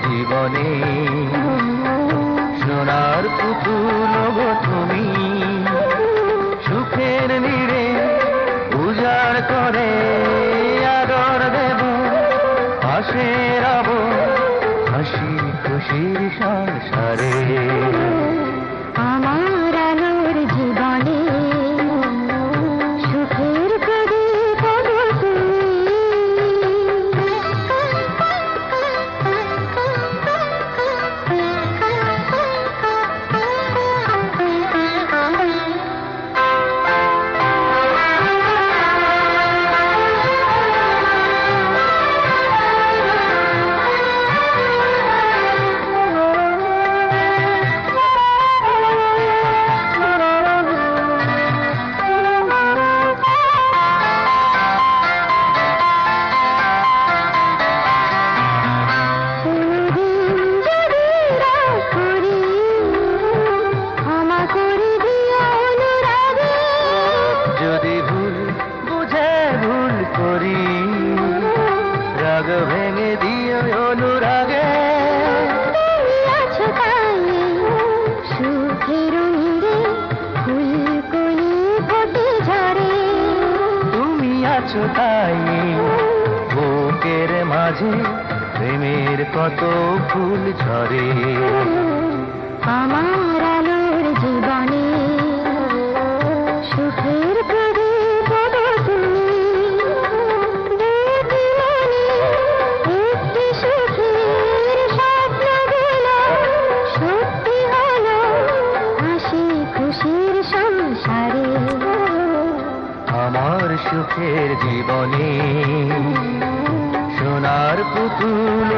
জীবনে সোনার পুতুল গো তুমি সুখের নীড়ে উজাড় করে আদর দেব পাশে রব হাসি খুশির সংসারে আমার আলোর জীবনে সুখের প্রদীপ গো তুমি। যদি ভুল বুঝে ভুল করি রাগ ভেঙে দিও অনুরাগে সুখের নীড়ে ফুলকলি ফোটে ঝরে। তুমি আছো তাই বুকের মাঝে প্রেমের কত ফুল ঝরে আমার আলোর জীবনে সুখের প্রদীপ গো তুমি। জীবনে একটি সুখের স্বপ্নগুলো সত্যি হলো হাসি খুশির সংসারে। আমার সুখের জীবনে সোনার পুতুল